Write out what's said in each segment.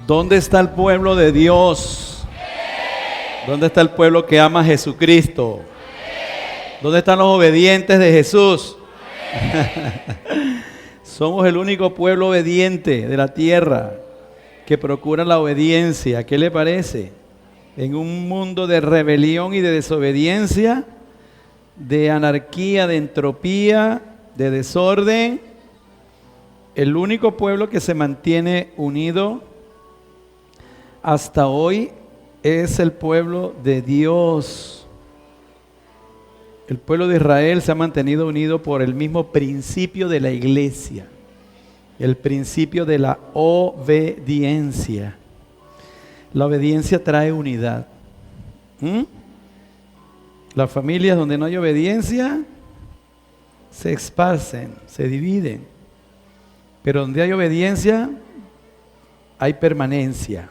¿Dónde está el pueblo de Dios? ¿Dónde está el pueblo que ama a Jesucristo? ¿Dónde están los obedientes de Jesús? Somos el único pueblo obediente de la tierra que procura la obediencia. ¿Qué le parece? En un mundo de rebelión y de desobediencia, de anarquía, de entropía, de desorden, el único pueblo que se mantiene unido hasta hoy es el pueblo de Dios. El pueblo de Israel se ha mantenido unido por el mismo principio de la iglesia, el principio de la obediencia. La obediencia trae unidad. Las familias donde no hay obediencia se esparcen, se dividen. Pero donde hay obediencia, hay permanencia.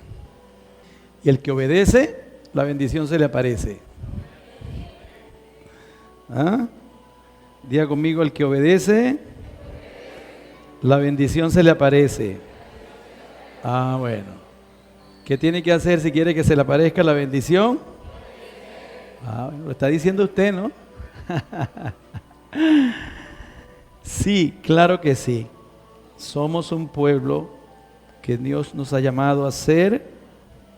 Y el que obedece, la bendición se le aparece. ¿Ah? Diga conmigo, el que obedece, la bendición se le aparece. Ah, bueno. ¿Qué tiene que hacer si quiere que se le aparezca la bendición? Ah, bueno, lo está diciendo usted, ¿no? Sí, claro que sí. Somos un pueblo que Dios nos ha llamado a ser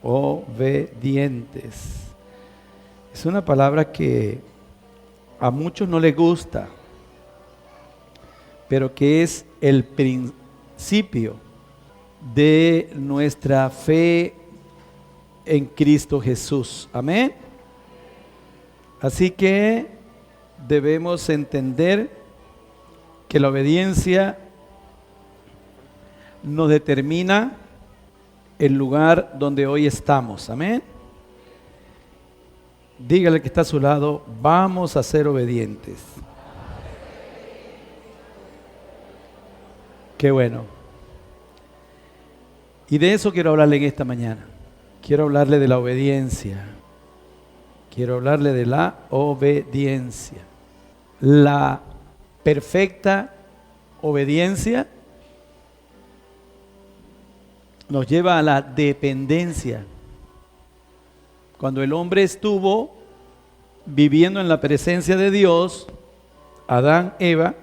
obedientes. Es una palabra que a muchos no les gusta, pero que es el principio de nuestra fe en Cristo Jesús. Amén. Así que debemos entender que la obediencia nos determina el lugar donde hoy estamos. Amén. Dígale que está a su lado, vamos a ser obedientes. Qué bueno. Y de eso quiero hablarle en esta mañana. Quiero hablarle de la obediencia. Quiero hablarle de la obediencia. La perfecta obediencia nos lleva a la dependencia. Cuando el hombre estuvo viviendo en la presencia de Dios, Adán, Eva,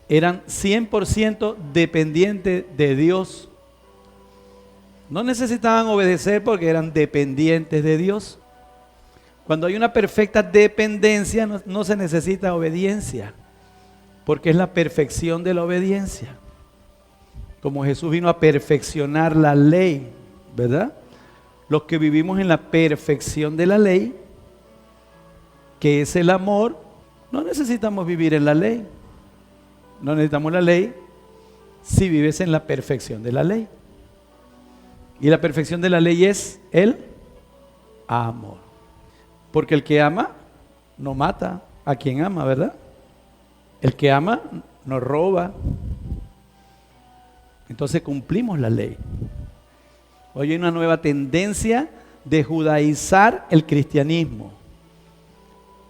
eran 100% dependientes de Dios. No necesitaban obedecer porque eran dependientes de Dios. Cuando hay una perfecta dependencia, no se necesita obediencia, porque es la perfección de la obediencia. Como Jesús vino a perfeccionar la ley, ¿verdad? Los que vivimos en la perfección de la ley, que es el amor, no necesitamos vivir en la ley. No necesitamos la ley si vives en la perfección de la ley. Y la perfección de la ley es el amor. Porque el que ama no mata a quien ama, ¿verdad? El que ama no roba. Entonces cumplimos la ley. Hoy hay una nueva tendencia de judaizar el cristianismo.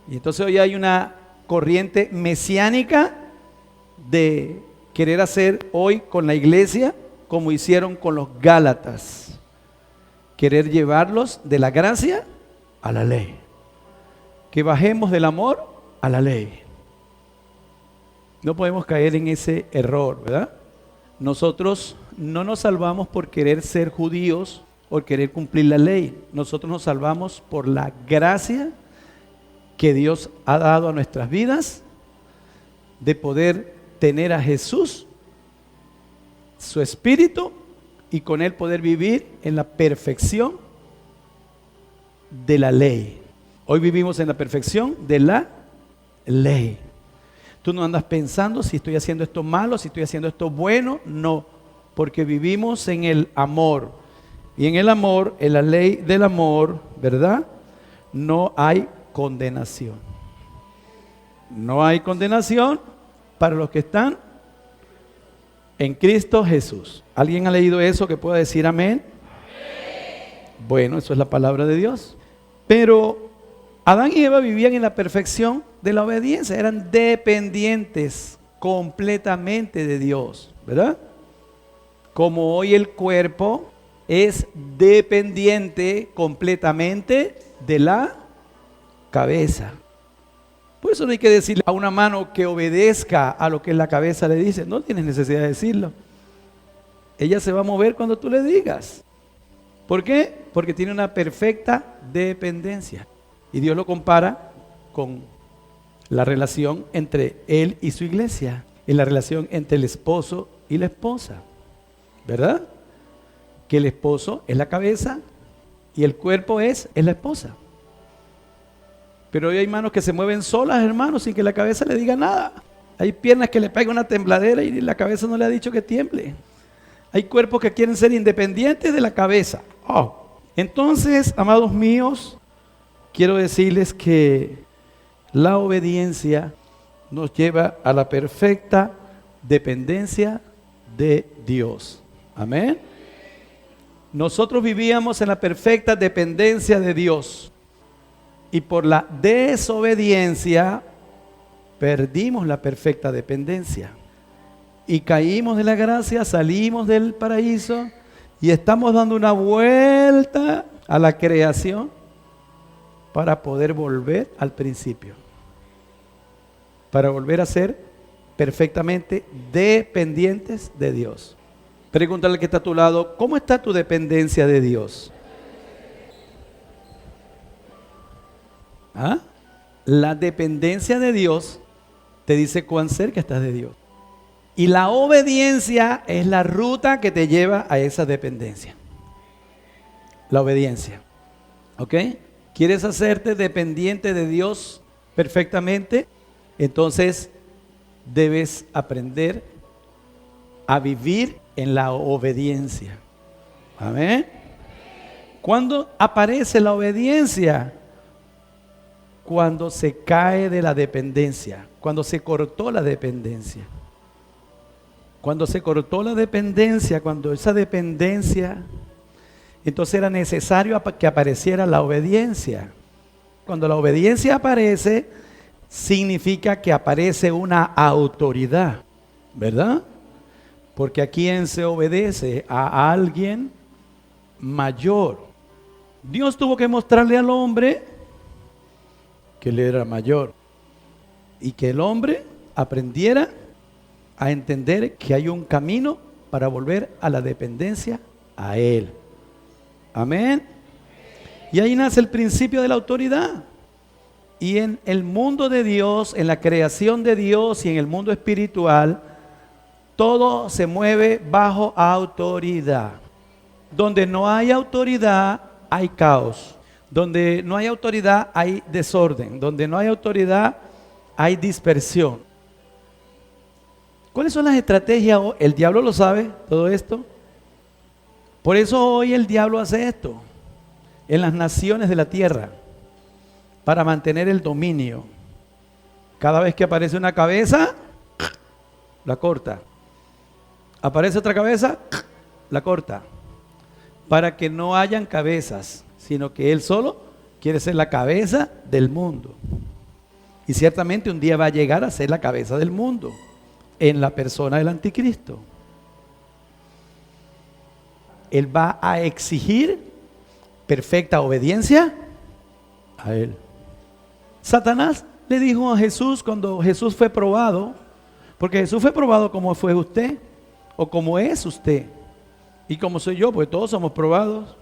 Y entonces hoy hay una corriente mesiánica de querer hacer hoy con la iglesia como hicieron con los Gálatas. Querer llevarlos de la gracia a la ley. Que bajemos del amor a la ley. No podemos caer en ese error, ¿verdad? Nosotros no nos salvamos por querer ser judíos o querer cumplir la ley. Nosotros nos salvamos por la gracia que Dios ha dado a nuestras vidas de poder tener a Jesús, su Espíritu, y con Él poder vivir en la perfección de la ley. Hoy vivimos en la perfección de la ley. Tú no andas pensando si estoy haciendo esto malo, si estoy haciendo esto bueno. No, porque vivimos en el amor. Y en el amor, en la ley del amor, ¿verdad? No hay condenación. No hay condenación para los que están en Cristo Jesús. ¿Alguien ha leído eso que pueda decir amén? Amén. Bueno, eso es la palabra de Dios. Pero Adán y Eva vivían en la perfección de la obediencia, eran dependientes completamente de Dios, ¿verdad? como hoy el cuerpo es dependiente completamente de la cabeza. Por eso no hay que decirle a una mano que obedezca a lo que la cabeza le dice. No tienes necesidad de decirlo. Ella se va a mover cuando tú le digas. ¿Por qué? Porque tiene una perfecta dependencia. Y Dios lo compara con la relación entre Él y su iglesia. Y la relación entre el esposo y la esposa. ¿Verdad? Que el esposo es la cabeza y el cuerpo es la esposa. Pero hoy hay manos que se mueven solas, hermanos, sin que la cabeza le diga nada. Hay piernas que le pega una tembladera y la cabeza no le ha dicho que tiemble. Hay cuerpos que quieren ser independientes de la cabeza. Entonces, amados míos, quiero decirles que la obediencia nos lleva a la perfecta dependencia de Dios. Amén. Nosotros vivíamos en la perfecta dependencia de Dios. Y por la desobediencia perdimos la perfecta dependencia. Y caímos de la gracia, salimos del paraíso y estamos dando una vuelta a la creación para poder volver al principio. Para volver a ser perfectamente dependientes de Dios. Pregúntale al que está a tu lado, ¿cómo está tu dependencia de Dios? La dependencia de Dios te dice cuán cerca estás de Dios. Y la obediencia es la ruta que te lleva a esa dependencia. La obediencia. ¿Ok? ¿Quieres hacerte dependiente de Dios perfectamente? Entonces debes aprender a vivir en la obediencia. Amén. ¿Cuándo aparece la obediencia? Cuando se cae de la dependencia, cuando se cortó la dependencia. Cuando se cortó la dependencia, cuando esa dependencia, entonces era necesario que apareciera la obediencia. Cuando la obediencia aparece, significa que aparece una autoridad, ¿verdad? Porque a quien se obedece, a alguien mayor. Dios tuvo que mostrarle al hombre que él era mayor y que el hombre aprendiera a entender que hay un camino para volver a la dependencia a Él. Amén. Y ahí nace el principio de la autoridad. Y en el mundo de Dios, en la creación de Dios y en el mundo espiritual, todo se mueve bajo autoridad. Donde no hay autoridad, hay caos. Donde no hay autoridad, hay desorden. Donde no hay autoridad, hay dispersión. ¿Cuáles son las estrategias? El diablo lo sabe, todo esto. Por eso hoy el diablo hace esto en las naciones de la tierra, para mantener el dominio. Cada vez que aparece una cabeza, la corta. Aparece otra cabeza, la corta. Para que no hayan cabezas, sino que él solo quiere ser la cabeza del mundo. Y ciertamente un día va a llegar a ser la cabeza del mundo, en la persona del anticristo. Él va a exigir perfecta obediencia a él. Satanás le dijo a Jesús cuando Jesús fue probado, porque Jesús fue probado como fue usted, o como es usted, y como soy yo, porque todos somos probados.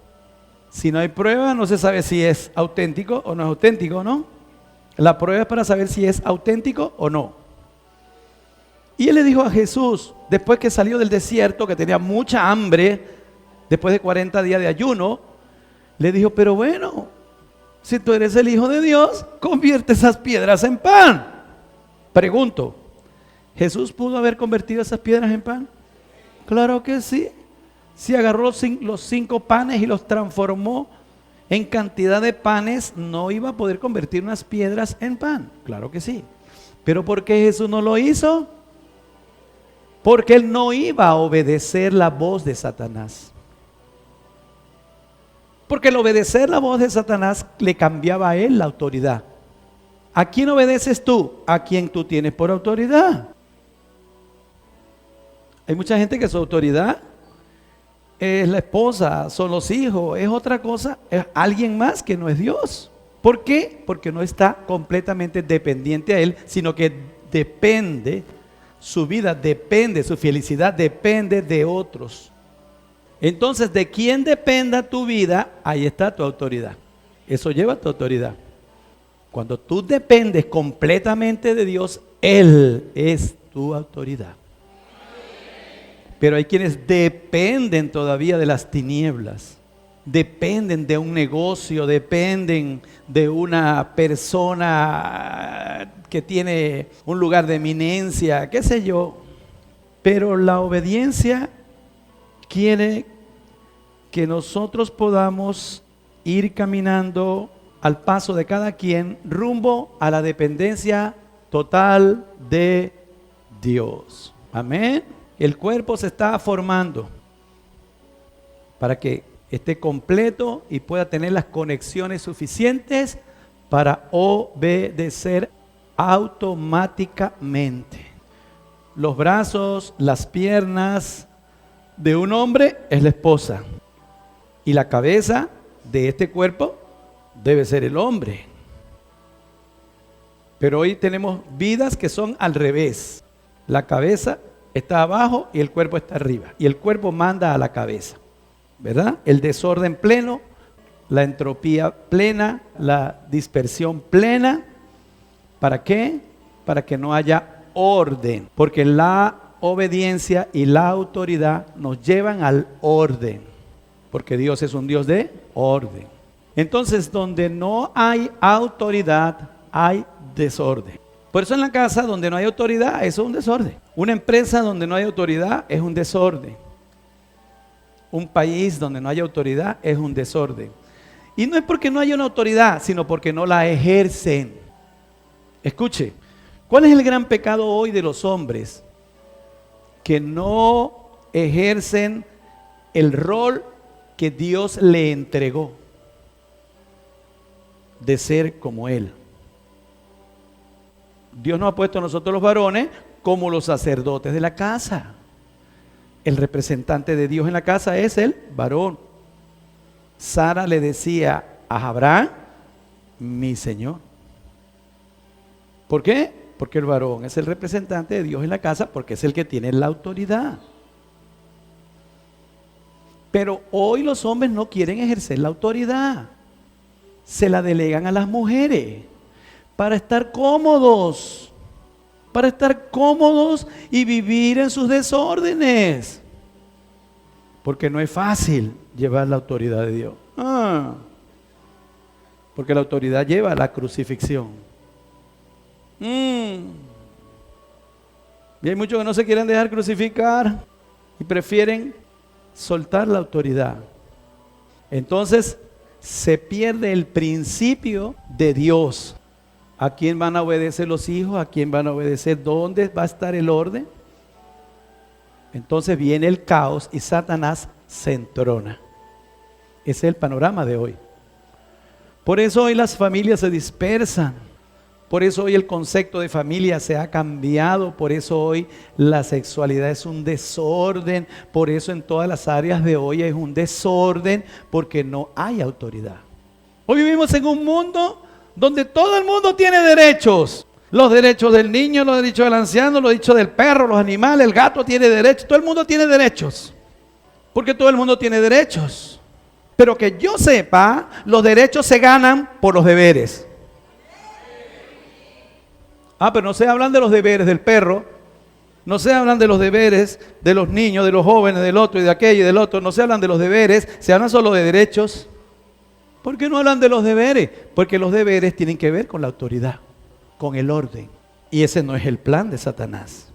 Si no hay prueba, no se sabe si es auténtico o no es auténtico, ¿no? La prueba es para saber si es auténtico o no. Y él le dijo a Jesús, después que salió del desierto, que tenía mucha hambre, después de 40 días de ayuno, le dijo, pero bueno, si tú eres el Hijo de Dios, convierte esas piedras en pan. Pregunto, ¿Jesús pudo haber convertido esas piedras en pan? Claro que sí. Si agarró los 5 panes y los transformó en cantidad de panes, no iba a poder convertir unas piedras en pan. Claro que sí. ¿Pero por qué Jesús no lo hizo? Porque él no iba a obedecer la voz de Satanás. Porque el obedecer la voz de Satanás le cambiaba a él la autoridad. ¿A quién obedeces tú? A quien tú tienes por autoridad. Hay mucha gente que su autoridad es la esposa, son los hijos, es otra cosa, es alguien más que no es Dios. ¿Por qué? Porque no está completamente dependiente a Él, sino que depende, su vida depende, su felicidad depende de otros. Entonces, de quién dependa tu vida, ahí está tu autoridad. Eso lleva tu autoridad. Cuando tú dependes completamente de Dios, Él es tu autoridad. Pero hay quienes dependen todavía de las tinieblas, dependen de un negocio, dependen de una persona que tiene un lugar de eminencia, qué sé yo. Pero la obediencia quiere que nosotros podamos ir caminando al paso de cada quien rumbo a la dependencia total de Dios. Amén. El cuerpo se está formando para que esté completo y pueda tener las conexiones suficientes para obedecer automáticamente. Los brazos, las piernas de un hombre es la esposa y la cabeza de este cuerpo debe ser el hombre. Pero hoy tenemos vidas que son al revés. La cabeza está abajo y el cuerpo está arriba. Y el cuerpo manda a la cabeza, ¿verdad? El desorden pleno, la entropía plena, la dispersión plena. ¿Para qué? Para que no haya orden. Porque la obediencia y la autoridad nos llevan al orden. Porque Dios es un Dios de orden. Entonces, donde no hay autoridad, hay desorden. Por eso en la casa donde no hay autoridad, eso es un desorden. Una empresa donde no hay autoridad es un desorden. Un país donde no hay autoridad es un desorden. Y no es porque no haya una autoridad, sino porque no la ejercen. Escuche, ¿cuál es el gran pecado hoy de los hombres? Que no ejercen el rol que Dios le entregó de ser como Él. Dios nos ha puesto a nosotros los varones como los sacerdotes de la casa. El representante de Dios en la casa es el varón. Sara le decía a Abraham, mi Señor. ¿Por qué? Porque el varón es el representante de Dios en la casa, porque es el que tiene la autoridad. Pero hoy los hombres no quieren ejercer la autoridad. Se la delegan a las mujeres para estar cómodos y vivir en sus desórdenes. Porque no es fácil llevar la autoridad de Dios. Porque la autoridad lleva a la crucifixión. Y hay muchos que no se quieren dejar crucificar y prefieren soltar la autoridad. Entonces se pierde el principio de Dios. ¿A quién van a obedecer los hijos? ¿A quién van a obedecer? ¿Dónde va a estar el orden? Entonces viene el caos y Satanás se entrona. Ese es el panorama de hoy. Por eso hoy las familias se dispersan. Por eso hoy el concepto de familia se ha cambiado. Por eso hoy la sexualidad es un desorden. Por eso en todas las áreas de hoy es un desorden, porque no hay autoridad. Hoy vivimos en un mundo donde todo el mundo tiene derechos. Los derechos del niño, los derechos del anciano, los derechos del perro, los animales, el gato tiene derechos. Todo el mundo tiene derechos. Porque todo el mundo tiene derechos. Pero que yo sepa, los derechos se ganan por los deberes. Pero no se hablan de los deberes del perro. No se hablan de los deberes de los niños, de los jóvenes, del otro y de aquello y del otro. No se hablan de los deberes, se hablan solo de derechos. ¿Por qué no hablan de los deberes? Porque los deberes tienen que ver con la autoridad, con el orden. Y ese no es el plan de Satanás.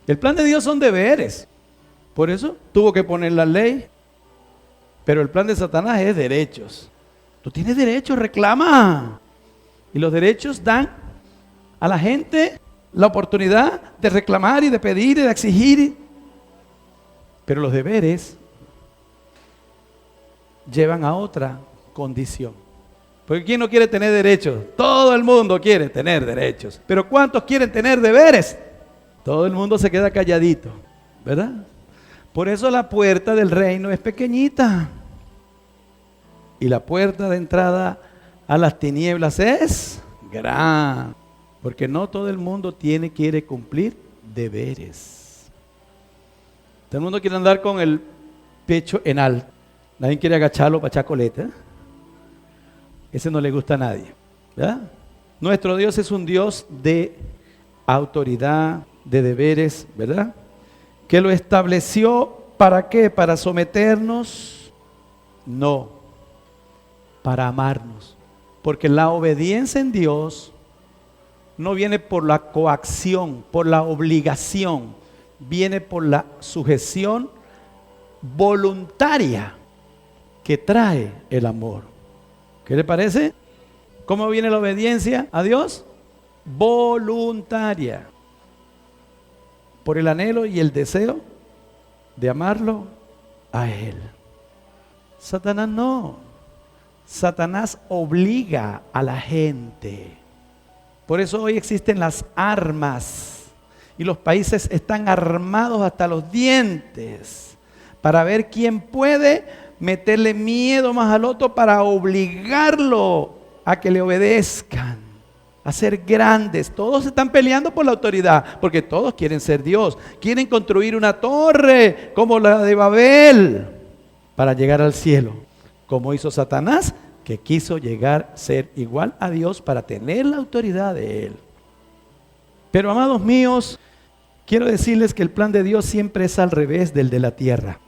El plan de Dios son deberes. Por eso tuvo que poner la ley. Pero el plan de Satanás es derechos. Tú tienes derechos, reclama. Y los derechos dan a la gente la oportunidad de reclamar y de pedir y de exigir. Pero los deberes llevan a otra condición. Porque ¿quién no quiere tener derechos? Todo el mundo quiere tener derechos. Pero ¿cuántos quieren tener deberes? Todo el mundo se queda calladito, ¿verdad? Por eso la puerta del reino es pequeñita. Y la puerta de entrada a las tinieblas es gran. Porque no todo el mundo quiere cumplir deberes. Todo el mundo quiere andar con el pecho en alto. Nadie quiere agacharlo para echar coleta. Ese no le gusta a nadie, ¿verdad? Nuestro Dios es un Dios de autoridad, de deberes, ¿verdad? Que lo estableció, ¿para qué? ¿Para someternos? No, para amarnos. Porque la obediencia en Dios no viene por la coacción, por la obligación, viene por la sujeción voluntaria que trae el amor. ¿Qué le parece? ¿Cómo viene la obediencia a Dios? Voluntaria. Por el anhelo y el deseo de amarlo a Él. Satanás no. Satanás obliga a la gente. Por eso hoy existen las armas y los países están armados hasta los dientes para ver quién puede meterle miedo más al otro para obligarlo a que le obedezcan, a ser grandes. Todos están peleando por la autoridad porque todos quieren ser Dios. Quieren construir una torre como la de Babel para llegar al cielo, como hizo Satanás, que quiso llegar a ser igual a Dios para tener la autoridad de Él. Pero amados míos, quiero decirles que el plan de Dios siempre es al revés del de la tierra.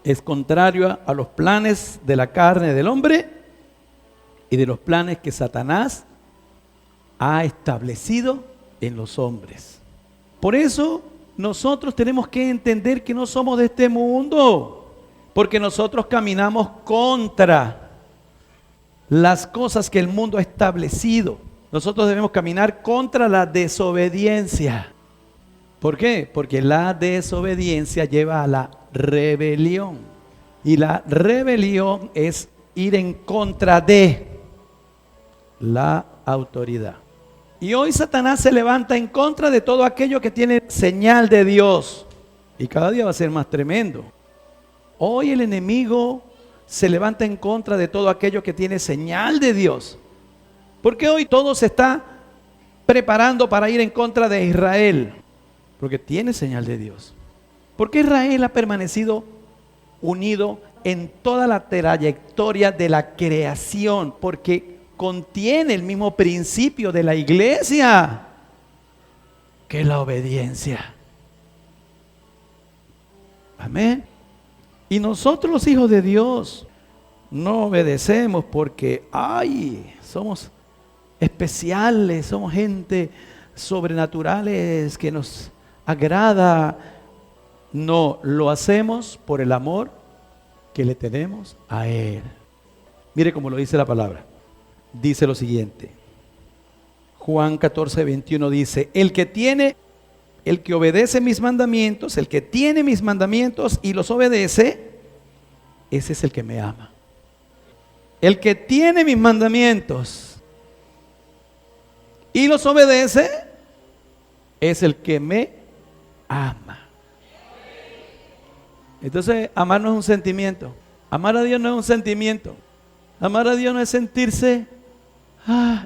Es contrario a los planes de la carne del hombre y de los planes que Satanás ha establecido en los hombres. Por eso nosotros tenemos que entender que no somos de este mundo, porque nosotros caminamos contra las cosas que el mundo ha establecido. Nosotros debemos caminar contra la desobediencia. ¿Por qué? Porque la desobediencia lleva a la rebelión. Y la rebelión es ir en contra de la autoridad. Y hoy Satanás se levanta en contra de todo aquello que tiene señal de Dios. Y cada día va a ser más tremendo. Hoy el enemigo se levanta en contra de todo aquello que tiene señal de Dios. Porque hoy todo se está preparando para ir en contra de Israel. Porque tiene señal de Dios. Porque Israel ha permanecido unido en toda la trayectoria de la creación. Porque contiene el mismo principio de la iglesia, que es la obediencia. Amén. Y nosotros los hijos de Dios no obedecemos porque somos especiales, somos gente sobrenaturales que nos agrada. No, lo hacemos por el amor que le tenemos a Él. Mire cómo lo dice la palabra. Dice lo siguiente. Juan 14:21 dice: el que obedece mis mandamientos, el que tiene mis mandamientos y los obedece, ese es el que me ama. El que tiene mis mandamientos y los obedece, es el que me ama. Entonces, amar no es un sentimiento. Amar a Dios no es un sentimiento. Amar a Dios no es sentirse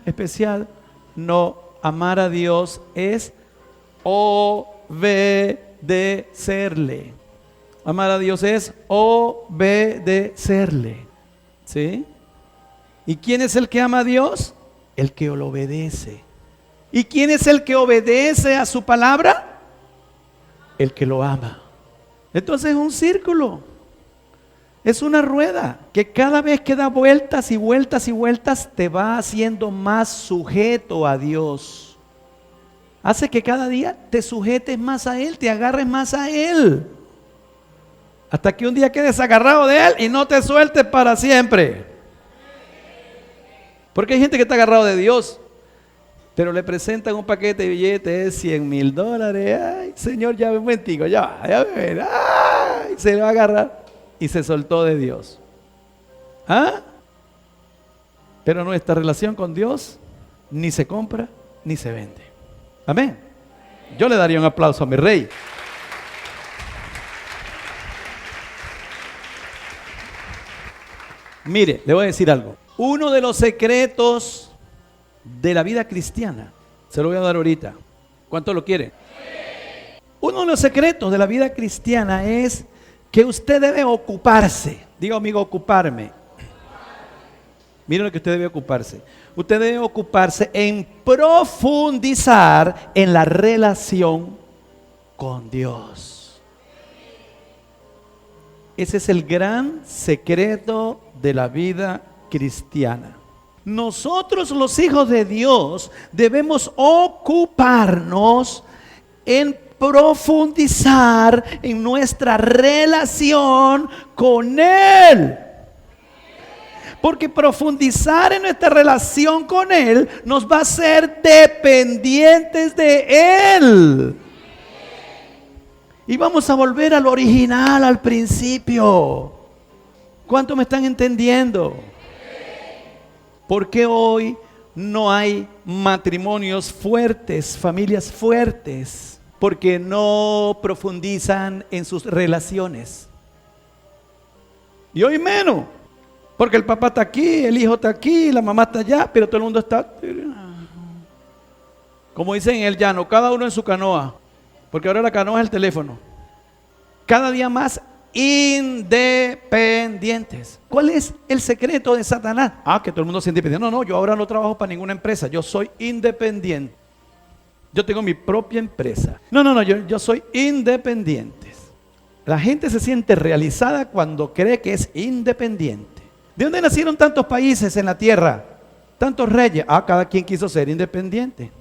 especial. No, amar a Dios es obedecerle. Amar a Dios es obedecerle. ¿Sí? ¿Y quién es el que ama a Dios? El que lo obedece. ¿Y quién es el que obedece a su palabra? El que lo ama. Entonces es un círculo. Es una rueda que cada vez que da vueltas y vueltas y vueltas te va haciendo más sujeto a Dios. Hace que cada día te sujetes más a Él, te agarres más a Él. Hasta que un día quedes agarrado de Él y no te sueltes para siempre. Porque hay gente que está agarrado de Dios, pero le presentan un paquete de billetes de $100,000. Ay, Señor, ya un momentico, ya ven. Ay, se le va a agarrar y se soltó de Dios. Pero nuestra relación con Dios ni se compra ni se vende. Amén. Yo le daría un aplauso a mi rey. Mire, le voy a decir algo. Uno de los secretos de la vida cristiana, se lo voy a dar ahorita. ¿Cuánto lo quiere? Uno de los secretos de la vida cristiana es que usted debe ocuparse. Diga amigo, ocuparme. Miren lo que usted debe ocuparse. Usted debe ocuparse en profundizar en la relación con Dios. Ese es el gran secreto de la vida cristiana. Nosotros los hijos de Dios debemos ocuparnos en profundizar en nuestra relación con Él. Porque profundizar en nuestra relación con Él nos va a hacer dependientes de Él. Y vamos a volver al original, al principio. ¿Cuánto me están entendiendo? ¿Por qué hoy no hay matrimonios fuertes, familias fuertes? Porque no profundizan en sus relaciones. Y hoy menos. Porque el papá está aquí, el hijo está aquí, la mamá está allá, pero todo el mundo está, como dicen en el llano, cada uno en su canoa. Porque ahora la canoa es el teléfono. Cada día más independientes. ¿Cuál es el secreto de Satanás? Que todo el mundo sea independiente. No, yo ahora no trabajo para ninguna empresa. Yo soy independiente. Yo tengo mi propia empresa. No, yo soy independiente. La gente se siente realizada cuando cree que es independiente. ¿De dónde nacieron tantos países en la tierra? Tantos reyes. Cada quien quiso ser independiente.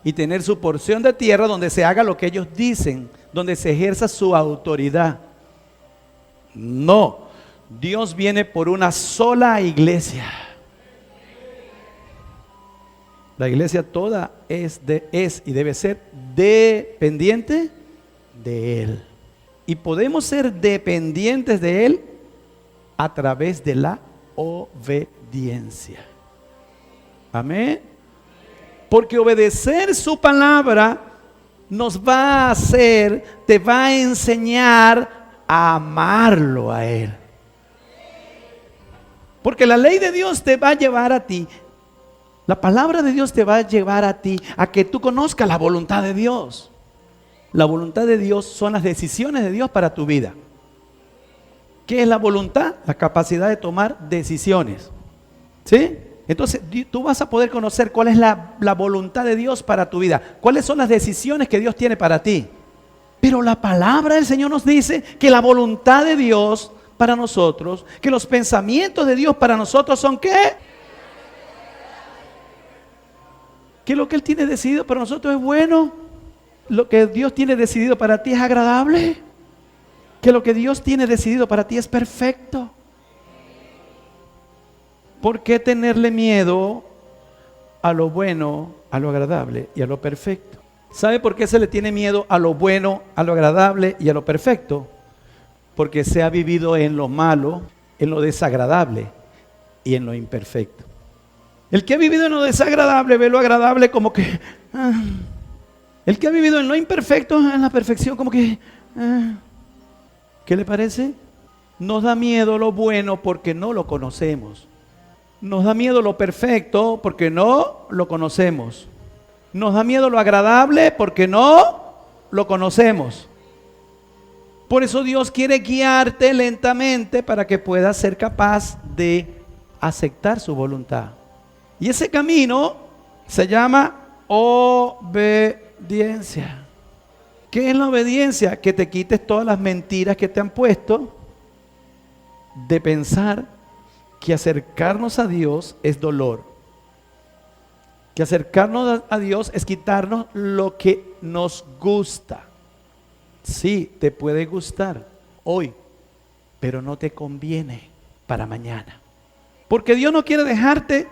Y tener su porción de tierra donde se haga lo que ellos dicen, donde se ejerza su autoridad. No, Dios viene por una sola iglesia. La iglesia toda es y debe ser dependiente de Él. Y podemos ser dependientes de Él a través de la obediencia. Amén. Porque obedecer su palabra nos va a hacer, te va a enseñar a amarlo a Él. Porque la ley de Dios te va a llevar a ti, la palabra de Dios te va a llevar a ti a que tú conozcas la voluntad de Dios. La voluntad de Dios son las decisiones de Dios para tu vida. ¿Qué es la voluntad? La capacidad de tomar decisiones. ¿Sí? Entonces tú vas a poder conocer cuál es la voluntad de Dios para tu vida. ¿Cuáles son las decisiones que Dios tiene para ti? Pero la palabra del Señor nos dice que la voluntad de Dios para nosotros, que los pensamientos de Dios para nosotros son ¿qué? Que lo que Él tiene decidido para nosotros es bueno. Lo que Dios tiene decidido para ti es agradable. Que lo que Dios tiene decidido para ti es perfecto. ¿Por qué tenerle miedo a lo bueno, a lo agradable y a lo perfecto? ¿Sabe por qué se le tiene miedo a lo bueno, a lo agradable y a lo perfecto? Porque se ha vivido en lo malo, en lo desagradable y en lo imperfecto. El que ha vivido en lo desagradable ve lo agradable como que... El que ha vivido en lo imperfecto, en la perfección, como que... ¿Qué le parece? Nos da miedo lo bueno porque no lo conocemos. Nos da miedo lo perfecto porque no lo conocemos. Nos da miedo lo agradable porque no lo conocemos. Por eso Dios quiere guiarte lentamente para que puedas ser capaz de aceptar su voluntad. Y ese camino se llama obediencia. ¿Qué es la obediencia? Que te quites todas las mentiras que te han puesto de pensar que acercarnos a Dios es dolor. Que acercarnos a Dios es quitarnos lo que nos gusta. Sí, te puede gustar hoy, pero no te conviene para mañana. Porque Dios no quiere dejarte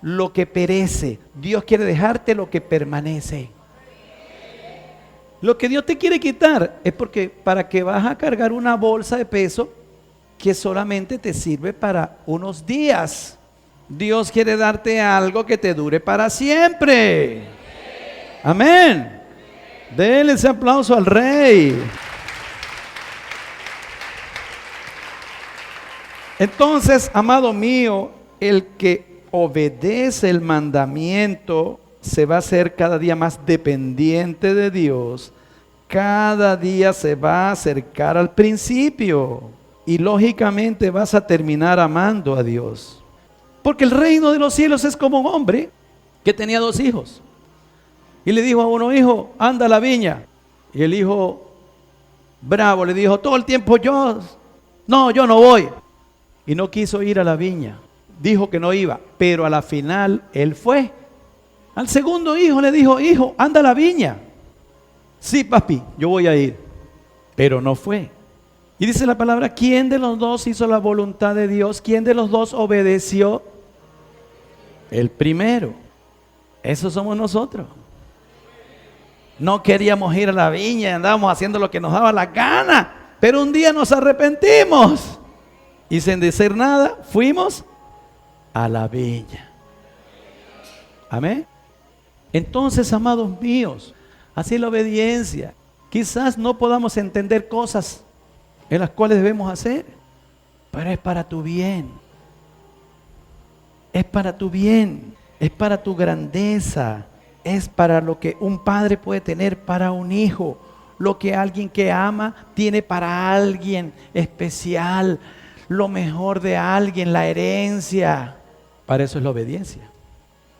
lo que perece. Dios quiere dejarte lo que permanece. Lo que Dios te quiere quitar es porque para que vas a cargar una bolsa de peso que solamente te sirve para unos días. Dios quiere darte algo que te dure para siempre. Amén. Denle ese aplauso al Rey. Entonces, amado mío, el que obedece el mandamiento se va a hacer cada día más dependiente de Dios. Cada día se va a acercar al principio y lógicamente vas a terminar amando a Dios. Porque el reino de los cielos es como un hombre que tenía 2 hijos. Y le dijo a uno: hijo, anda a la viña. Y el hijo bravo le dijo todo el tiempo: yo no voy. Y no quiso ir a la viña. Dijo que no iba, pero a la final él fue. Al segundo hijo le dijo: hijo, anda a la viña. Sí, papi, yo voy a ir. Pero no fue. Y dice la palabra: ¿quién de los dos hizo la voluntad de Dios? ¿Quién de los dos obedeció? El primero. Eso somos nosotros. No queríamos ir a la viña, andábamos haciendo lo que nos daba la gana. Pero un día nos arrepentimos. Y sin decir nada, fuimos a la viña. Amén. Entonces, amados míos, así es la obediencia. Quizás no podamos entender cosas en las cuales debemos hacer, pero es para tu bien. Es para tu bien, es para tu grandeza, es para lo que un padre puede tener para un hijo, lo que alguien que ama tiene para alguien especial, lo mejor de alguien, la herencia. Para eso es la obediencia,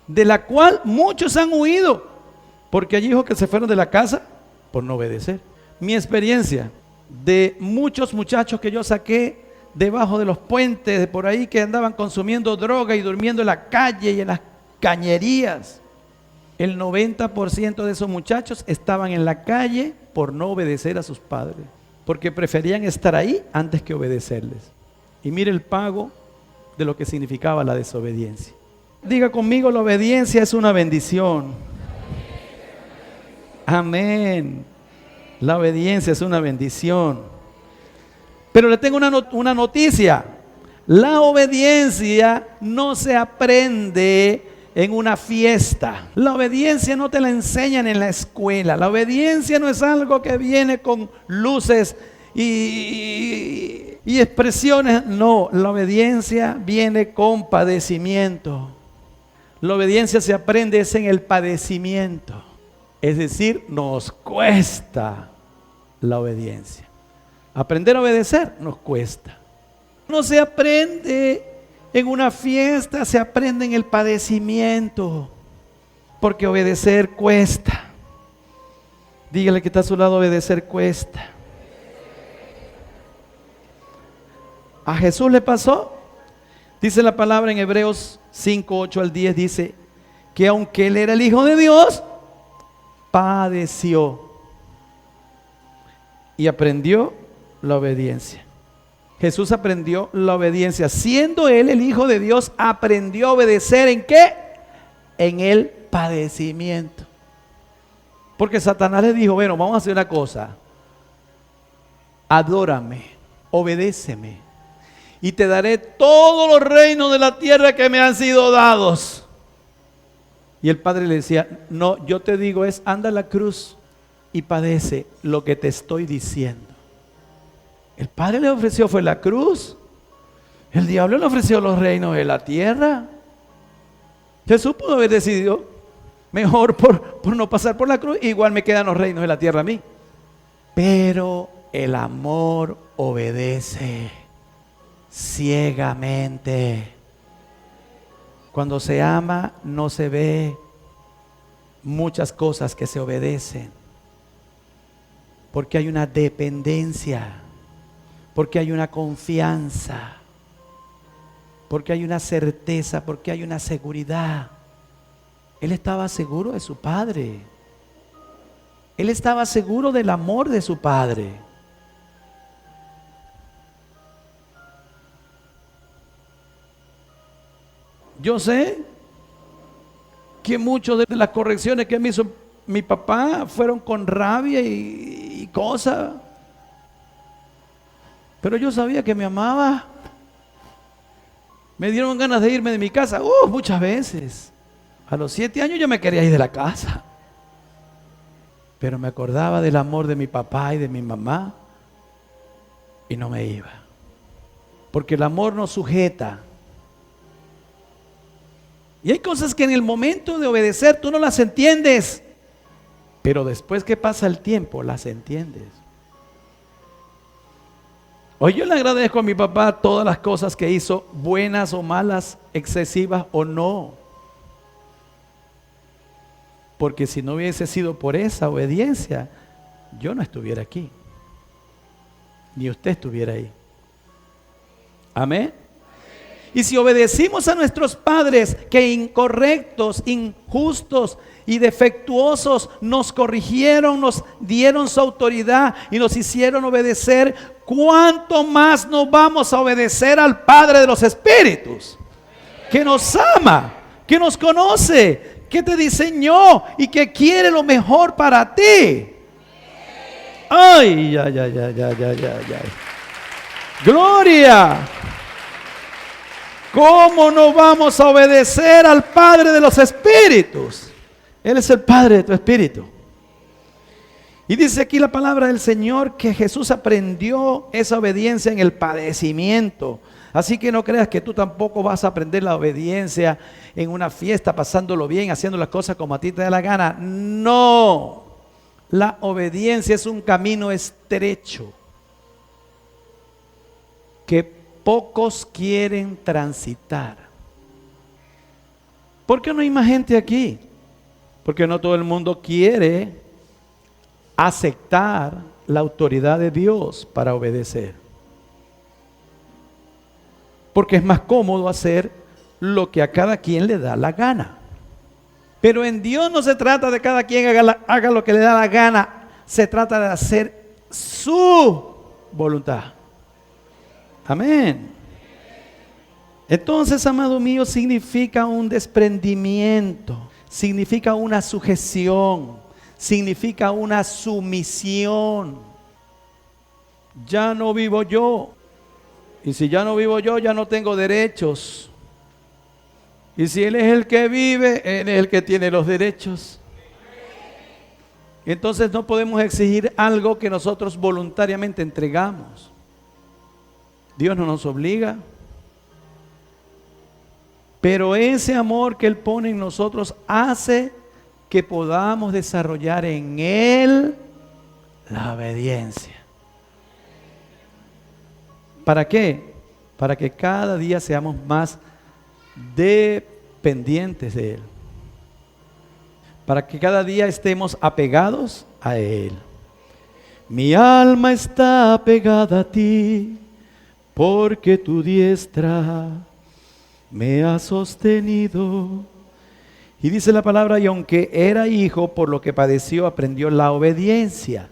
de la cual muchos han huido, porque hay hijos que se fueron de la casa por no obedecer. Mi experiencia de muchos muchachos que yo saqué debajo de los puentes, de por ahí, que andaban consumiendo droga y durmiendo en la calle y en las cañerías. El 90% de esos muchachos estaban en la calle por no obedecer a sus padres, porque preferían estar ahí antes que obedecerles. Y mire el pago de lo que significaba la desobediencia. Diga conmigo: la obediencia es una bendición. Amén. La obediencia es una bendición. Pero le tengo una noticia. La obediencia no se aprende en una fiesta. La obediencia no te la enseñan en la escuela. La obediencia no es algo que viene con luces y expresiones. No, la obediencia viene con padecimiento. La obediencia se aprende es en el padecimiento. Es decir, nos cuesta la obediencia. Aprender a obedecer nos cuesta. No se aprende en una fiesta, se aprende en el padecimiento. Porque obedecer cuesta. Dígale que está a su lado: obedecer cuesta. A Jesús le pasó. Dice la palabra en Hebreos 5, 8 al 10, dice que aunque Él era el Hijo de Dios, padeció y aprendió la obediencia. Jesús aprendió la obediencia. Siendo Él el Hijo de Dios, aprendió a obedecer ¿en qué? En el padecimiento. Porque Satanás le dijo: bueno, vamos a hacer una cosa. Adórame, obedéceme, y te daré todos los reinos de la tierra que me han sido dados. Y el Padre le decía: no, yo te digo anda a la cruz y padece lo que te estoy diciendo. El Padre le ofreció fue la cruz. El diablo le ofreció los reinos de la tierra. Jesús pudo haber decidido: mejor por no pasar por la cruz, igual me quedan los reinos de la tierra a mí. Pero el amor obedece ciegamente. Cuando se ama no se ve muchas cosas que se obedecen, porque hay una dependencia, porque hay una confianza, porque hay una certeza, porque hay una seguridad. Él estaba seguro de su padre. Él estaba seguro del amor de su padre. Yo sé que muchas de las correcciones que me hizo mi papá fueron con rabia y cosas. Pero yo sabía que me amaba. Me dieron ganas de irme de mi casa, muchas veces. A los 7 años yo me quería ir de la casa. Pero me acordaba del amor de mi papá y de mi mamá y no me iba. porque el amor nos sujeta. Y hay cosas que en el momento de obedecer tú no las entiendes, pero después que pasa el tiempo las entiendes. Hoy yo le agradezco a mi papá todas las cosas que hizo, buenas o malas, excesivas o no. Porque si no hubiese sido por esa obediencia, yo no estuviera aquí, ni usted estuviera ahí. Amén. Y si obedecimos a nuestros padres que incorrectos, injustos y defectuosos nos corrigieron, nos dieron su autoridad y nos hicieron obedecer, ¿cuánto más nos vamos a obedecer al Padre de los Espíritus? Que nos ama, que nos conoce, que te diseñó y que quiere lo mejor para ti. Ay, ay, ay, ay, ay, ay, ay, ay. Gloria. ¿Cómo no vamos a obedecer al Padre de los Espíritus? Él es el Padre de tu espíritu. Y dice aquí la palabra del Señor que Jesús aprendió esa obediencia en el padecimiento. Así que no creas que tú tampoco vas a aprender la obediencia en una fiesta, pasándolo bien, haciendo las cosas como a ti te da la gana. No, la obediencia es un camino estrecho que pocos quieren transitar. ¿Por qué no hay más gente aquí? Porque no todo el mundo quiere aceptar la autoridad de Dios para obedecer. Porque es más cómodo hacer lo que a cada quien le da la gana. Pero en Dios no se trata de cada quien haga lo que le da la gana. Se trata de hacer su voluntad. Amén. Entonces, amado mío, significa un desprendimiento, significa una sujeción, significa una sumisión. Ya no vivo yo. Y si ya no vivo yo, ya no tengo derechos. Y si Él es el que vive, Él es el que tiene los derechos. Entonces no podemos exigir algo que nosotros voluntariamente entregamos. Dios no nos obliga. Pero ese amor que Él pone en nosotros hace que podamos desarrollar en Él la obediencia. ¿Para qué? Para que cada día seamos más dependientes de Él. Para que cada día estemos apegados a Él. Mi alma está apegada a ti, porque tu diestra me ha sostenido. Y dice la palabra, y aunque era hijo, por lo que padeció, aprendió la obediencia.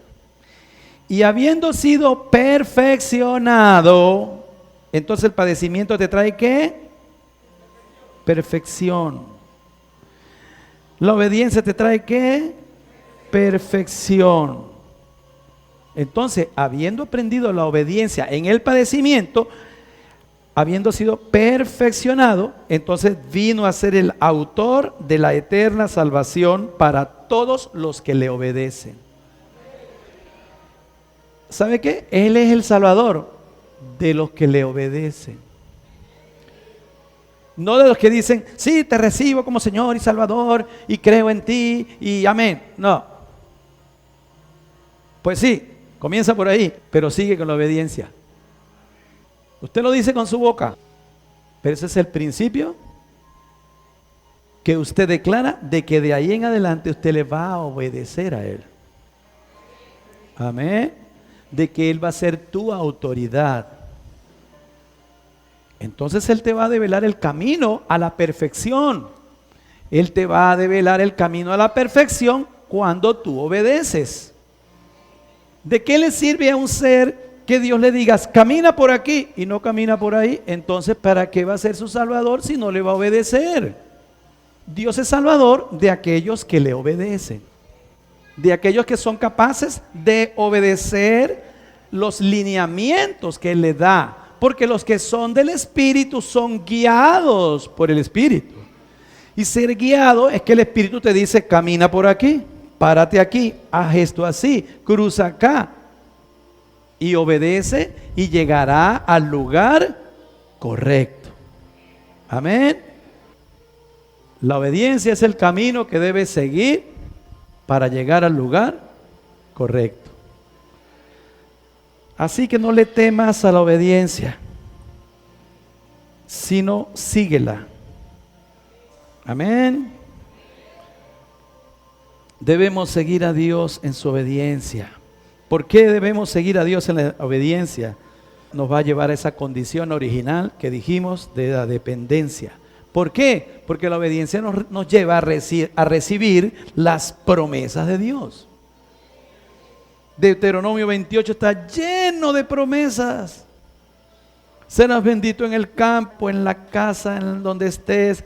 Y habiendo sido perfeccionado, entonces el padecimiento te trae ¿qué? Perfección. La obediencia te trae ¿qué? Perfección. Entonces, habiendo aprendido la obediencia en el padecimiento, habiendo sido perfeccionado, entonces vino a ser el autor de la eterna salvación para todos los que le obedecen. ¿Sabe qué? Él es el Salvador de los que le obedecen. No de los que dicen, sí, te recibo como Señor y Salvador y creo en ti y amén. No. Pues sí, comienza por ahí, pero sigue con la obediencia. Usted lo dice con su boca, pero ese es el principio que usted declara de que de ahí en adelante usted le va a obedecer a Él. Amén. De que Él va a ser tu autoridad. Entonces Él te va a develar el camino a la perfección. Él te va a develar el camino a la perfección cuando tú obedeces. ¿De qué le sirve a un ser que Dios le diga, camina por aquí y no camina por ahí? Entonces, ¿para qué va a ser su Salvador si no le va a obedecer? Dios es Salvador de aquellos que le obedecen, de aquellos que son capaces de obedecer los lineamientos que Él le da, porque los que son del Espíritu son guiados por el Espíritu. Y ser guiado es que el Espíritu te dice, camina por aquí, párate aquí, haz esto así, cruza acá. Y obedece y llegará al lugar correcto. Amén. La obediencia es el camino que debes seguir para llegar al lugar correcto. Así que no le temas a la obediencia, sino síguela. Amén. Debemos seguir a Dios en su obediencia. ¿Por qué debemos seguir a Dios en la obediencia? Nos va a llevar a esa condición original que dijimos de la dependencia. ¿Por qué? Porque la obediencia nos lleva a recibir las promesas de Dios. Deuteronomio 28 está lleno de promesas. Serás bendito en el campo, en la casa, en donde estés.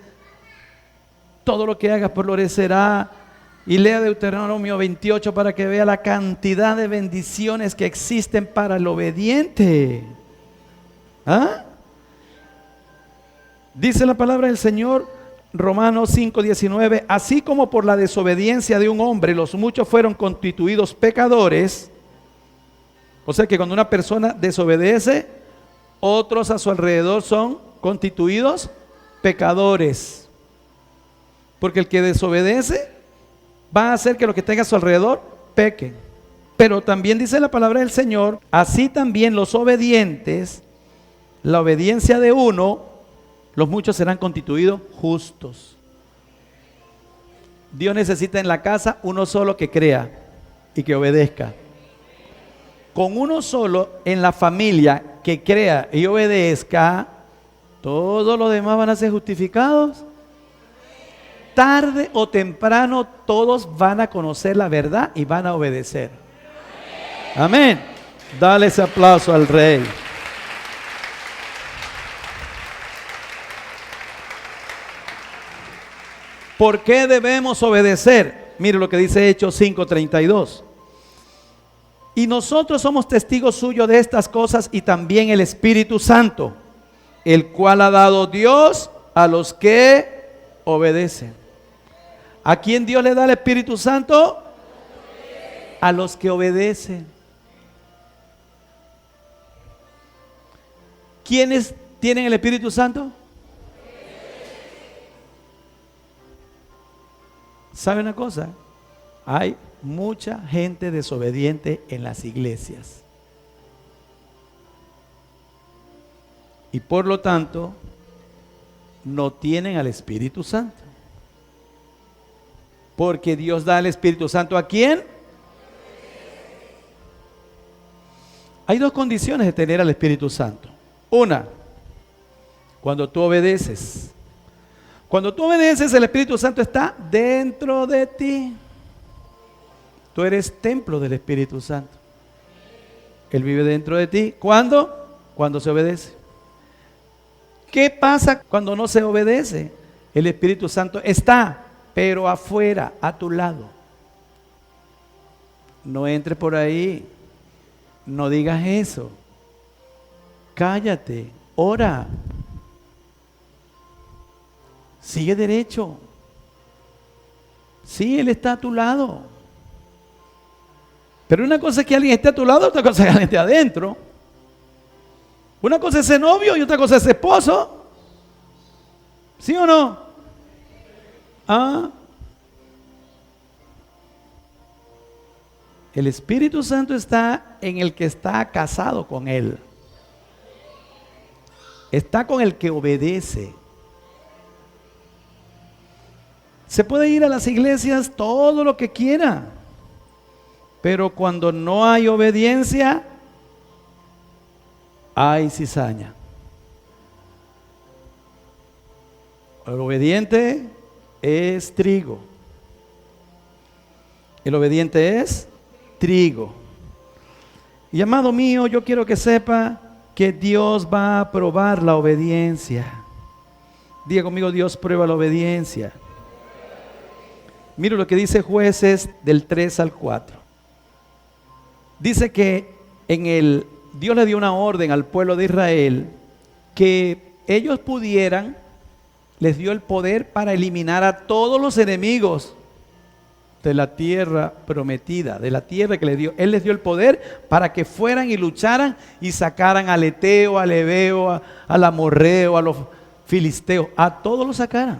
Todo lo que hagas florecerá. Y lea Deuteronomio 28 para que vea la cantidad de bendiciones que existen para el obediente. ¿Ah? Dice la palabra del Señor, Romanos 5:19, así como por la desobediencia de un hombre los muchos fueron constituidos pecadores. O sea que cuando una persona desobedece, otros a su alrededor son constituidos pecadores. Porque el que desobedece va a hacer que los que tengan a su alrededor pequen. Pero también dice la palabra del Señor, así también los obedientes, la obediencia de uno, los muchos serán constituidos justos. Dios necesita en la casa uno solo que crea y que obedezca. Con uno solo en la familia que crea y obedezca, todos los demás van a ser justificados. Tarde o temprano todos van a conocer la verdad y van a obedecer. Amén. Dale ese aplauso al Rey. ¿Por qué debemos obedecer? Mire lo que dice Hechos 5:32. Y nosotros somos testigos suyos de estas cosas y también el Espíritu Santo, el cual ha dado Dios a los que obedecen. ¿A quién Dios le da el Espíritu Santo? A los que obedecen. ¿Quiénes tienen el Espíritu Santo? ¿Sabe una cosa? Hay mucha gente desobediente en las iglesias. Y por lo tanto, no tienen al Espíritu Santo. Porque Dios da el Espíritu Santo ¿a quién? Hay dos condiciones de tener al Espíritu Santo. Una, cuando tú obedeces. Cuando tú obedeces, el Espíritu Santo está dentro de ti. Tú eres templo del Espíritu Santo. Él vive dentro de ti. ¿Cuándo? Cuando se obedece. ¿Qué pasa cuando no se obedece? El Espíritu Santo está, pero afuera, a tu lado. No entres por ahí. No digas eso. Cállate. Ora. Sigue derecho. Sí, Él está a tu lado. Pero una cosa es que alguien esté a tu lado, otra cosa es que alguien esté adentro. Una cosa es ser novio y otra cosa es ser esposo. ¿Sí o no? El Espíritu Santo está en el que está casado con Él. Está con el que obedece. Se puede ir a las iglesias todo lo que quiera, pero cuando no hay obediencia, hay cizaña. El obediente es trigo. El obediente es trigo. Y amado mío, yo quiero que sepa que Dios va a probar la obediencia. Diga conmigo, Dios prueba la obediencia. Mira lo que dice Jueces del 3 al 4. Dice que Dios le dio una orden al pueblo de Israel que ellos pudieran, les dio el poder para eliminar a todos los enemigos. de la tierra prometida, de la tierra que les dio. Él les dio el poder para que fueran y lucharan y sacaran al Eteo, al Ebeo, al Amorreo, a los filisteos, a todos los sacaran.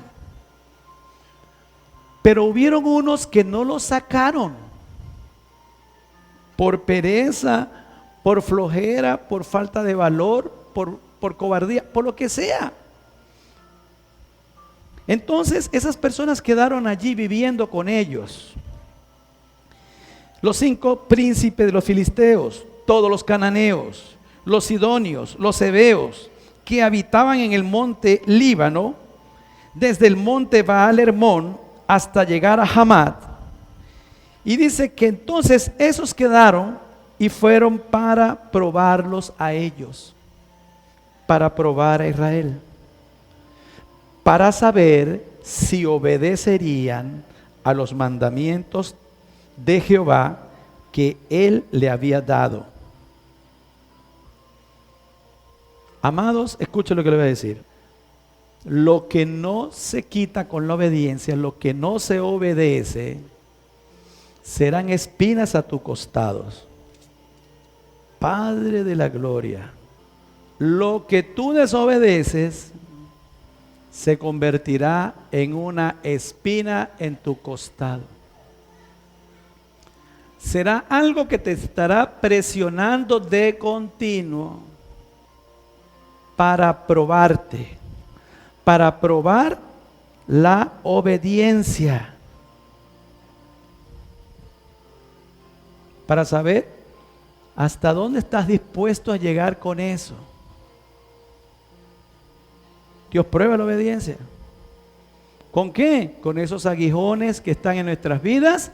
Pero hubieron unos que no los sacaron por pereza, por flojera, por falta de valor, por cobardía, por lo que sea. Entonces esas personas quedaron allí viviendo con ellos. Los 5 príncipes de los filisteos, todos los cananeos, los sidonios, los heveos, que habitaban en el monte Líbano, desde el monte Baal Hermón hasta llegar a Hamat. Y dice que entonces esos quedaron y fueron para probarlos a ellos, para probar a Israel, para saber si obedecerían a los mandamientos de Jehová que él le había dado. Amados, escuchen lo que le voy a decir. Lo que no se quita con la obediencia, lo que no se obedece, serán espinas a tus costados. Padre de la gloria, lo que tú desobedeces se convertirá en una espina en tu costado. Será algo que te estará presionando de continuo para probarte, para probar la obediencia, para saber hasta dónde estás dispuesto a llegar con eso. Dios prueba la obediencia. ¿Con qué? Con esos aguijones que están en nuestras vidas,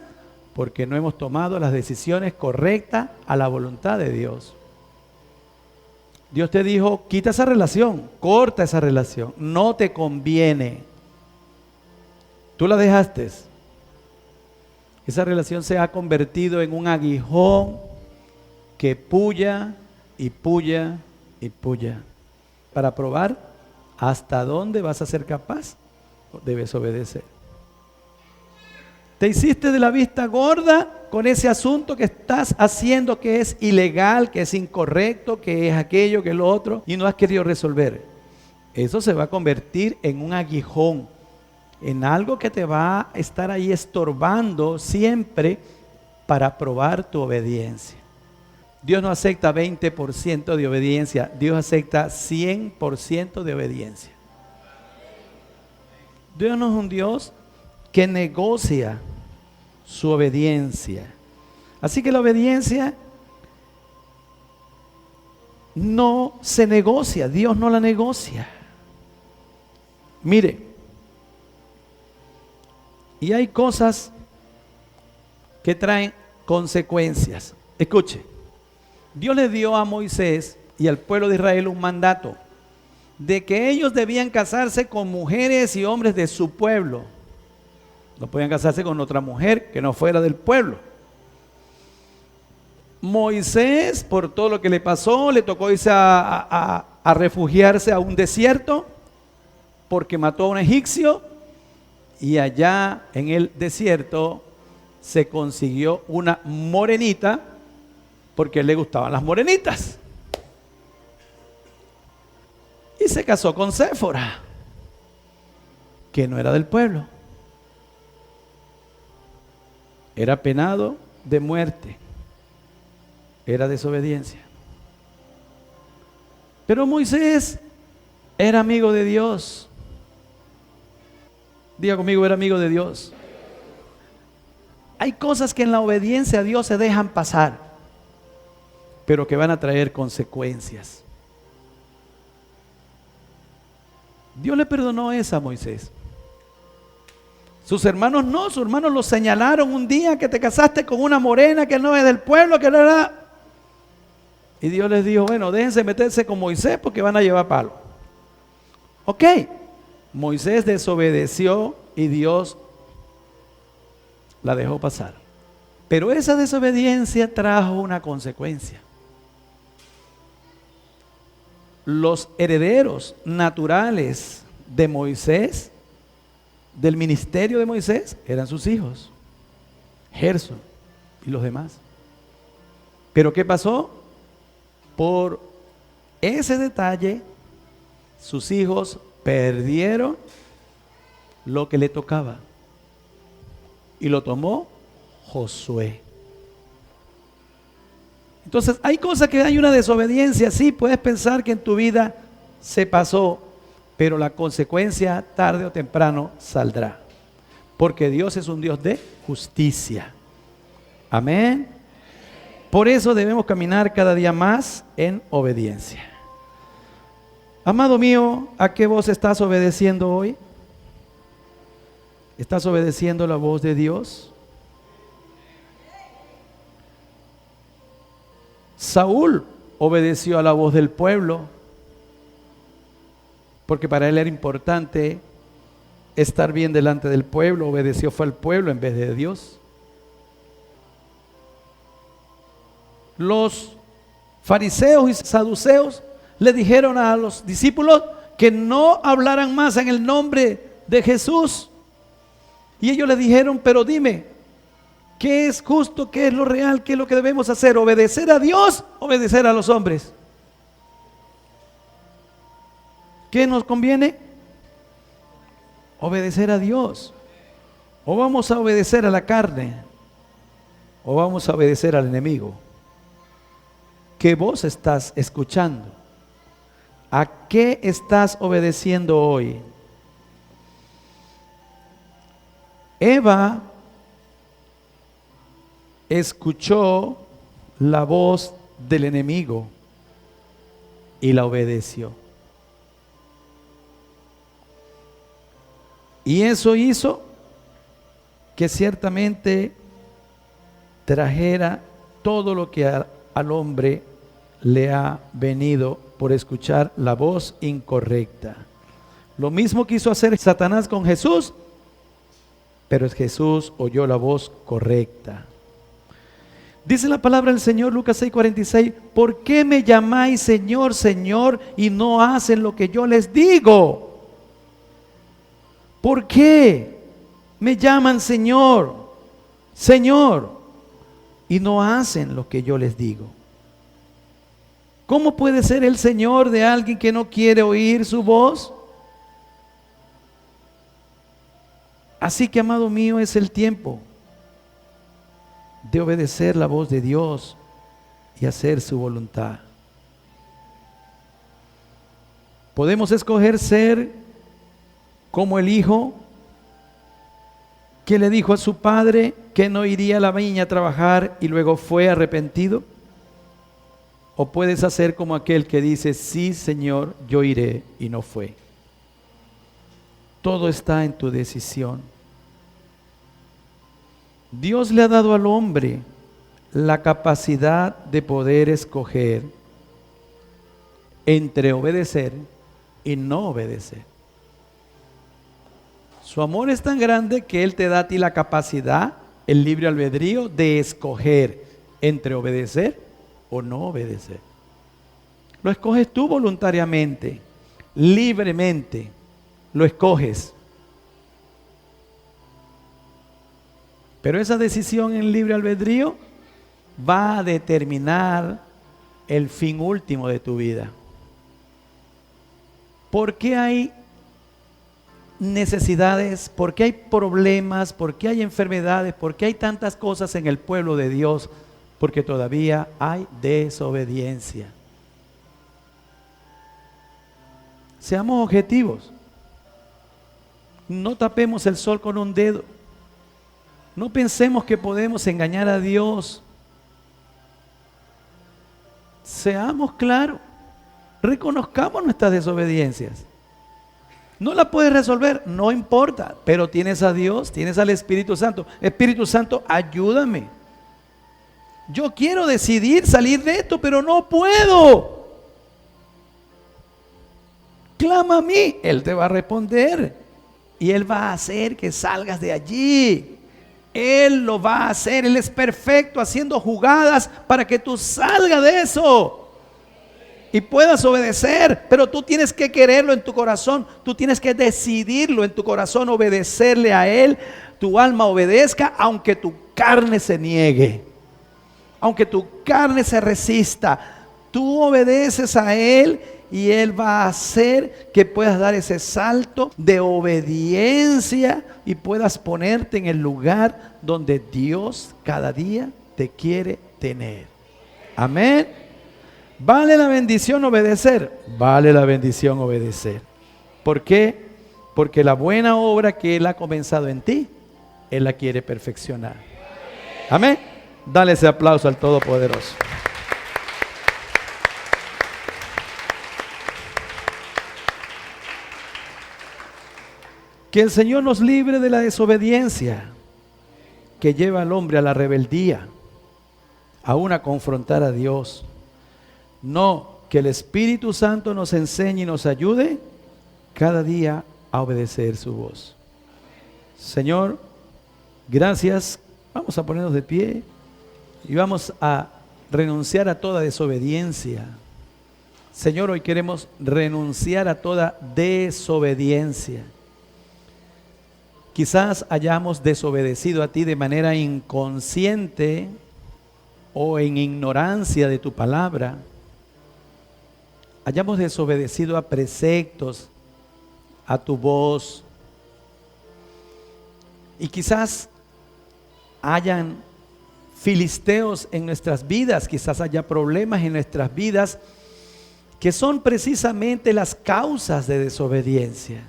porque no hemos tomado las decisiones correctas a la voluntad de Dios. Dios te dijo, quita esa relación, corta esa relación, no te conviene. Tú la dejaste. Esa relación se ha convertido en un aguijón que puya y puya y puya. Para probar hasta dónde vas a ser capaz, debes obedecer. Te hiciste de la vista gorda con ese asunto que estás haciendo, que es ilegal, que es incorrecto, que es aquello, que es lo otro, y no has querido resolver. Eso se va a convertir en un aguijón, en algo que te va a estar ahí estorbando siempre para probar tu obediencia. Dios no acepta 20% de obediencia, Dios acepta 100% de obediencia. Dios no es un Dios que negocia su obediencia. Así que la obediencia no se negocia, Dios no la negocia. Mire, y hay cosas que traen consecuencias. Escuche, Dios le dio a Moisés y al pueblo de Israel un mandato de que ellos debían casarse con mujeres y hombres de su pueblo. No podían casarse con otra mujer que no fuera del pueblo. Moisés, por todo lo que le pasó, le tocó irse a refugiarse a un desierto porque mató a un egipcio, y allá en el desierto se consiguió una morenita porque le gustaban las morenitas. Y se casó con Séfora, que no era del pueblo. Era penado de muerte. Era desobediencia. Pero Moisés era amigo de Dios. Diga conmigo, era amigo de Dios. Hay cosas que en la obediencia a Dios se dejan pasar, pero que van a traer consecuencias. Dios le perdonó esa a Moisés. Sus hermanos no, sus hermanos lo señalaron un día que te casaste con una morena que no es del pueblo, que no era. Y Dios les dijo, bueno, déjense meterse con Moisés porque van a llevar palo. Ok, Moisés desobedeció y Dios la dejó pasar. Pero esa desobediencia trajo una consecuencia. Los herederos naturales de Moisés, del ministerio de Moisés, eran sus hijos. Gerson y los demás. Pero ¿qué pasó? Por ese detalle, sus hijos perdieron lo que le tocaba. Y lo tomó Josué. Entonces, hay cosas que hay una desobediencia. Sí, puedes pensar que en tu vida se pasó, pero la consecuencia tarde o temprano saldrá. Porque Dios es un Dios de justicia. Amén. Por eso debemos caminar cada día más en obediencia. Amado mío, ¿a qué voz estás obedeciendo hoy? ¿Estás obedeciendo la voz de Dios? Saúl obedeció a la voz del pueblo, porque para él era importante estar bien delante del pueblo. Obedeció fue al pueblo en vez de Dios. Los fariseos y saduceos le dijeron a los discípulos que no hablaran más en el nombre de Jesús. Y ellos le dijeron, pero dime, ¿qué es justo? ¿Qué es lo real? ¿Qué es lo que debemos hacer? ¿Obedecer a Dios? ¿Obedecer a los hombres? ¿Qué nos conviene? Obedecer a Dios. O vamos a obedecer a la carne, o vamos a obedecer al enemigo. ¿Qué voz estás escuchando? ¿A qué estás obedeciendo hoy? Eva escuchó la voz del enemigo y la obedeció. Y eso hizo que ciertamente trajera todo lo que al hombre le ha venido por escuchar la voz incorrecta. Lo mismo quiso hacer Satanás con Jesús, pero Jesús oyó la voz correcta. Dice la palabra del Señor, Lucas 6:46, ¿por qué me llamáis Señor, Señor, y no hacen lo que yo les digo? ¿Por qué me llaman Señor, Señor, y no hacen lo que yo les digo? ¿Cómo puede ser el Señor de alguien que no quiere oír su voz? Así que, amado mío, es el tiempo de obedecer la voz de Dios y hacer su voluntad. Podemos escoger ser como el hijo que le dijo a su padre que no iría a la viña a trabajar y luego fue arrepentido. O puedes hacer como aquel que dice, sí, Señor, yo iré, y no fue. Todo está en tu decisión. Dios le ha dado al hombre la capacidad de poder escoger entre obedecer y no obedecer. Su amor es tan grande que Él te da a ti la capacidad, el libre albedrío de escoger entre obedecer o no obedecer. Lo escoges tú voluntariamente, libremente, lo escoges. Pero esa decisión en libre albedrío va a determinar el fin último de tu vida. ¿Por qué hay necesidades? ¿Por qué hay problemas? ¿Por qué hay enfermedades? ¿Por qué hay tantas cosas en el pueblo de Dios? Porque todavía hay desobediencia. Seamos objetivos. No tapemos el sol con un dedo. No pensemos que podemos engañar a Dios. Seamos claros. Reconozcamos nuestras desobediencias. No la puedes resolver, no importa, pero tienes a Dios, tienes al Espíritu Santo. Espíritu Santo, ayúdame. Yo quiero decidir salir de esto, pero no puedo. Clama a mí, Él te va a responder. Y Él va a hacer que salgas de allí. Él lo va a hacer. Él es perfecto haciendo jugadas para que tú salgas de eso y puedas obedecer. Pero tú tienes que quererlo en tu corazón. Tú tienes que decidirlo en tu corazón, obedecerle a Él. Tu alma obedezca, aunque tu carne se niegue, aunque tu carne se resista, tú obedeces a Él y Él va a hacer que puedas dar ese salto de obediencia y puedas ponerte en el lugar donde Dios cada día te quiere tener. Amén. ¿Vale la bendición obedecer? Vale la bendición obedecer. ¿Por qué? Porque la buena obra que Él ha comenzado en ti, Él la quiere perfeccionar. Amén. Dale ese aplauso al Todopoderoso. Que el Señor nos libre de la desobediencia que lleva al hombre a la rebeldía, aún a confrontar a Dios. No, que el Espíritu Santo nos enseñe y nos ayude cada día a obedecer su voz. Señor, gracias. Vamos a ponernos de pie y vamos a renunciar a toda desobediencia. Señor, hoy queremos renunciar a toda desobediencia. Quizás hayamos desobedecido a ti de manera inconsciente o en ignorancia de tu palabra. Hayamos desobedecido a preceptos, a tu voz. Y quizás hayan filisteos en nuestras vidas, quizás haya problemas en nuestras vidas que son precisamente las causas de desobediencia.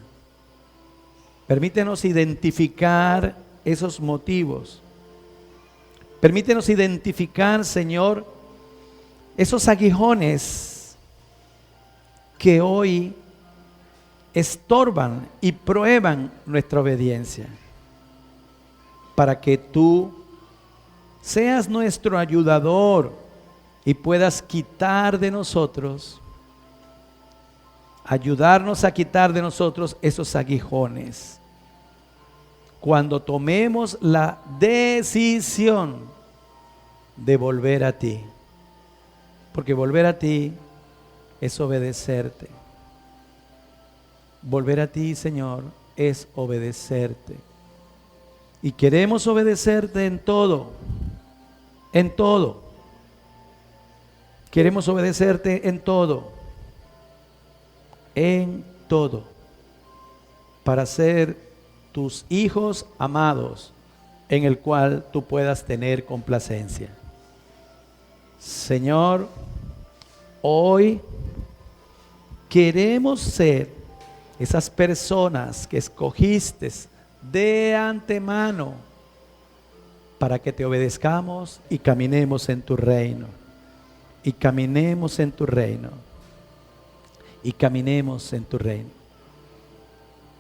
Permítenos identificar esos motivos. Permítenos identificar, Señor, esos aguijones que hoy estorban y prueban nuestra obediencia, para que tú seas nuestro ayudador y puedas quitar de nosotros, ayudarnos a quitar de nosotros esos aguijones. Cuando tomemos la decisión de volver a ti, porque volver a ti es obedecerte. Volver a ti, Señor, es obedecerte. Y queremos obedecerte en todo, en todo. Queremos obedecerte en todo, para ser tus hijos amados, en el cual tú puedas tener complacencia. Señor, hoy queremos ser esas personas que escogiste de antemano para que te obedezcamos y caminemos en tu reino. Y caminemos en tu reino. Y caminemos en tu reino.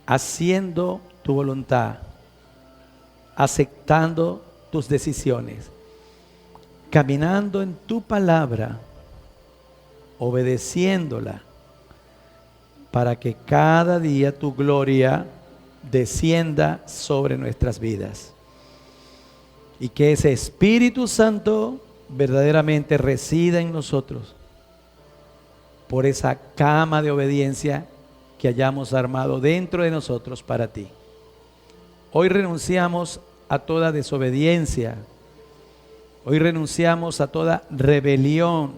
Haciendo tu voluntad, aceptando tus decisiones, caminando en tu palabra, obedeciéndola, para que cada día tu gloria descienda sobre nuestras vidas. Y que ese Espíritu Santo verdaderamente resida en nosotros, por esa cama de obediencia que hayamos armado dentro de nosotros para ti. Hoy renunciamos a toda desobediencia. Hoy renunciamos a toda rebelión.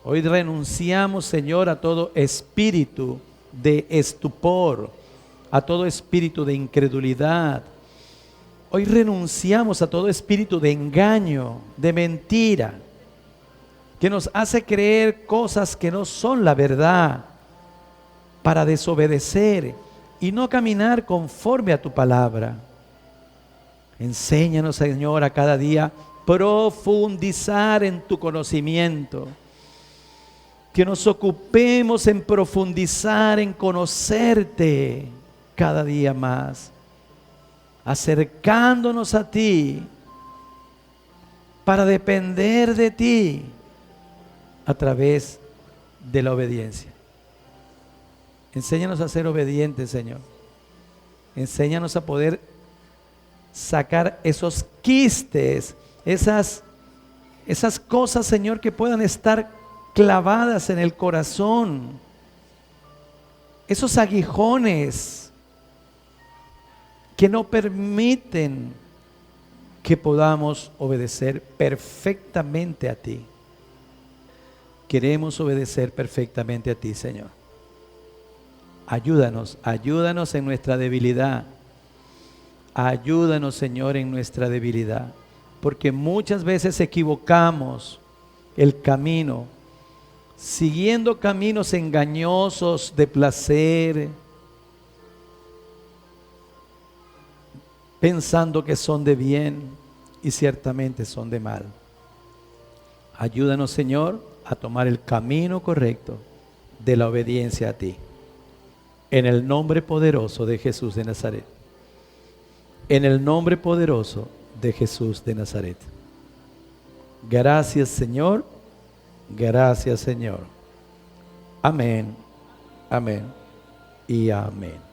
Hoy renunciamos, Señor, a todo espíritu de estupor, a todo espíritu de incredulidad. Hoy renunciamos a todo espíritu de engaño, de mentira, que nos hace creer cosas que no son la verdad, para desobedecer y no caminar conforme a tu palabra. Enséñanos, Señor, a cada día profundizar en tu conocimiento. Que nos ocupemos en profundizar, en conocerte cada día más, acercándonos a ti para depender de ti a través de la obediencia. Enséñanos a ser obedientes, Señor. Enséñanos a poder sacar esos quistes, esas cosas, Señor, que puedan estar clavadas en el corazón, esos aguijones que no permiten que podamos obedecer perfectamente a ti. Queremos obedecer perfectamente a ti, Señor. Ayúdanos, ayúdanos en nuestra debilidad. Ayúdanos, Señor, en nuestra debilidad. Porque muchas veces equivocamos el camino, siguiendo caminos engañosos de placer, pensando que son de bien y ciertamente son de mal. Ayúdanos, Señor, a tomar el camino correcto de la obediencia a ti. En el nombre poderoso de Jesús de Nazaret. En el nombre poderoso de Jesús de Nazaret. Gracias, Señor. Gracias, Señor. Amén. Amén. Y amén.